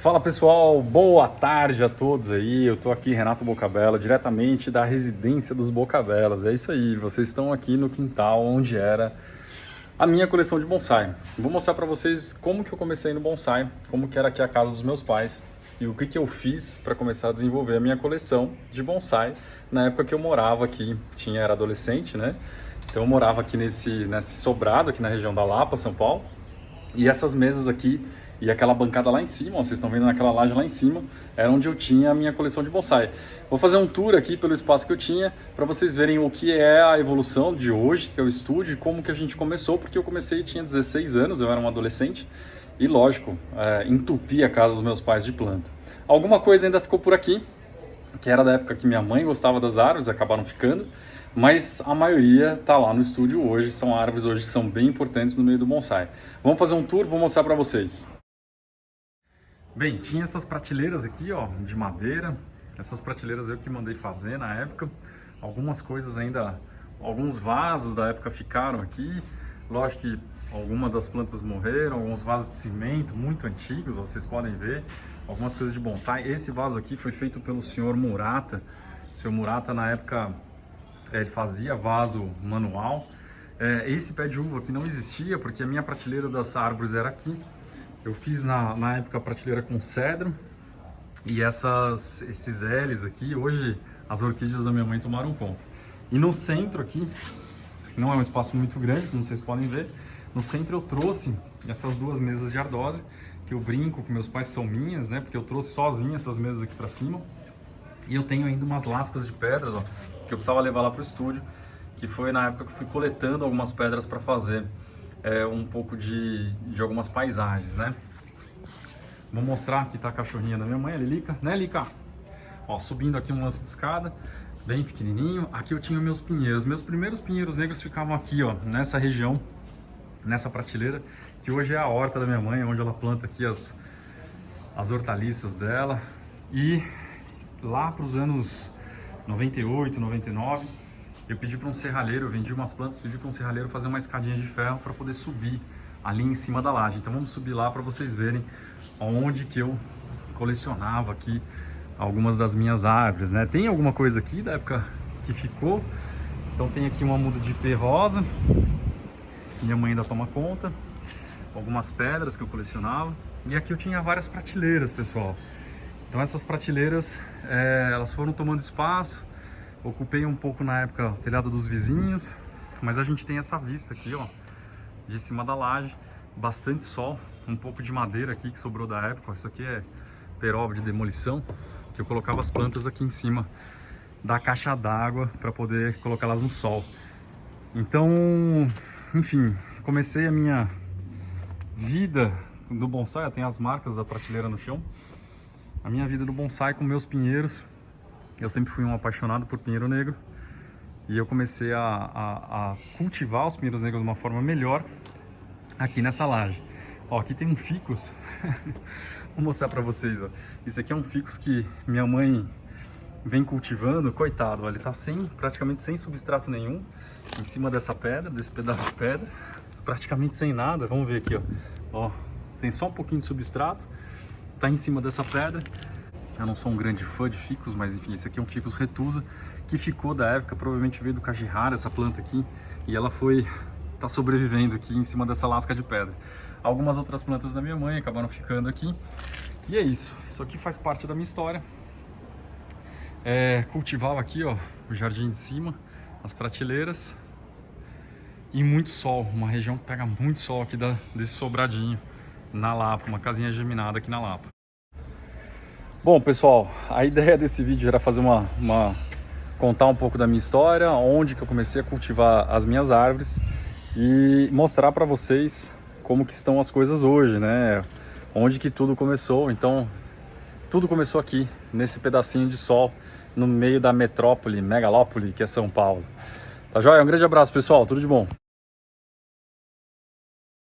Fala pessoal, boa tarde a todos aí. Eu tô aqui, Renato Bocabella, diretamente da residência dos Bocabelas. É isso aí, vocês estão aqui no quintal onde era a minha coleção de bonsai. Vou mostrar para vocês como que eu comecei no bonsai, como que era aqui a casa dos meus pais e o que que eu fiz para começar a desenvolver a minha coleção de bonsai na época que eu morava aqui. Era adolescente, né? Então eu morava aqui nesse sobrado aqui na região da Lapa, São Paulo. E essas mesas aqui e aquela bancada lá em cima, ó, vocês estão vendo naquela laje lá em cima, era onde eu tinha a minha coleção de bonsai. Vou fazer um tour aqui pelo espaço que eu tinha, para vocês verem o que é a evolução de hoje, que é o estúdio, e como que a gente começou, porque eu comecei, tinha 16 anos, eu era um adolescente, e lógico, entupi a casa dos meus pais de planta. Alguma coisa ainda ficou por aqui, que era da época que minha mãe gostava das árvores, acabaram ficando, mas a maioria está lá no estúdio hoje, são árvores hoje que são bem importantes no meio do bonsai. Vamos fazer um tour, vou mostrar para vocês. Bem, tinha essas prateleiras aqui, ó, de madeira. Essas prateleiras eu que mandei fazer na época. Algumas coisas ainda, alguns vasos da época ficaram aqui. Lógico que algumas das plantas morreram, alguns vasos de cimento muito antigos, ó, vocês podem ver. Algumas coisas de bonsai. Esse vaso aqui foi feito pelo senhor Murata. O senhor Murata, na época, ele fazia vaso manual. Esse pé de uva aqui não existia, porque a minha prateleira das árvores era aqui. Eu fiz na época a prateleira com cedro e esses L's aqui, hoje as orquídeas da minha mãe tomaram conta. E no centro aqui, não é um espaço muito grande, como vocês podem ver, no centro eu trouxe essas duas mesas de ardose, que eu brinco que meus pais são minhas, né? Porque eu trouxe sozinho essas mesas aqui para cima. E eu tenho ainda umas lascas de pedras, ó, que eu precisava levar lá para o estúdio, que foi na época que eu fui coletando algumas pedras para fazer um pouco de algumas paisagens, né? Vou mostrar, aqui tá a cachorrinha da minha mãe, a Lilica, né, Lica? Ó, subindo aqui um lance de escada, bem pequenininho. Aqui eu tinha meus pinheiros. Meus primeiros pinheiros negros ficavam aqui, ó, nessa região, nessa prateleira, que hoje é a horta da minha mãe, onde ela planta aqui as hortaliças dela. E lá para os anos 98, 99, eu pedi para um serralheiro, eu vendi umas plantas, pedi para um serralheiro fazer uma escadinha de ferro para poder subir ali em cima da laje. Então vamos subir lá para vocês verem onde que eu colecionava aqui algumas das minhas árvores, né? Tem alguma coisa aqui da época que ficou. Então tem aqui uma muda de ipê rosa, minha mãe ainda toma conta. Algumas pedras que eu colecionava. E aqui eu tinha várias prateleiras, pessoal. Então essas prateleiras, elas foram tomando espaço. Ocupei um pouco na época o telhado dos vizinhos, mas a gente tem essa vista aqui, ó, de cima da laje, bastante sol, um pouco de madeira aqui que sobrou da época. Isso aqui é peroba de demolição, que eu colocava as plantas aqui em cima da caixa d'água para poder colocá-las no sol. Então, enfim, comecei a minha vida do bonsai, tem as marcas da prateleira no chão. A minha vida do bonsai com meus pinheiros. Eu sempre fui um apaixonado por pinheiro negro e eu comecei a cultivar os pinheiros negros de uma forma melhor aqui nessa laje. Ó, aqui tem um ficus, vou mostrar pra vocês, ó. Isso aqui é um ficus que minha mãe vem cultivando, coitado, ó, ele tá praticamente sem substrato nenhum, em cima dessa pedra, desse pedaço de pedra, praticamente sem nada. Vamos ver aqui, ó, tem só um pouquinho de substrato, tá em cima dessa pedra. Eu não sou um grande fã de ficus, mas enfim, esse aqui é um ficus retusa, que ficou da época, provavelmente veio do Cajihara, essa planta aqui, e ela tá sobrevivendo aqui em cima dessa lasca de pedra. Algumas outras plantas da minha mãe acabaram ficando aqui, e é isso. Isso aqui faz parte da minha história. Cultivava aqui, ó, o jardim de cima, as prateleiras, e muito sol, uma região que pega muito sol aqui desse sobradinho, na Lapa, uma casinha geminada aqui na Lapa. Bom, pessoal, a ideia desse vídeo era fazer contar um pouco da minha história, onde que eu comecei a cultivar as minhas árvores e mostrar para vocês como que estão as coisas hoje, né? Onde que tudo começou. Então, tudo começou aqui, nesse pedacinho de sol, no meio da metrópole, megalópole, que é São Paulo. Tá joia? Um grande abraço, pessoal. Tudo de bom.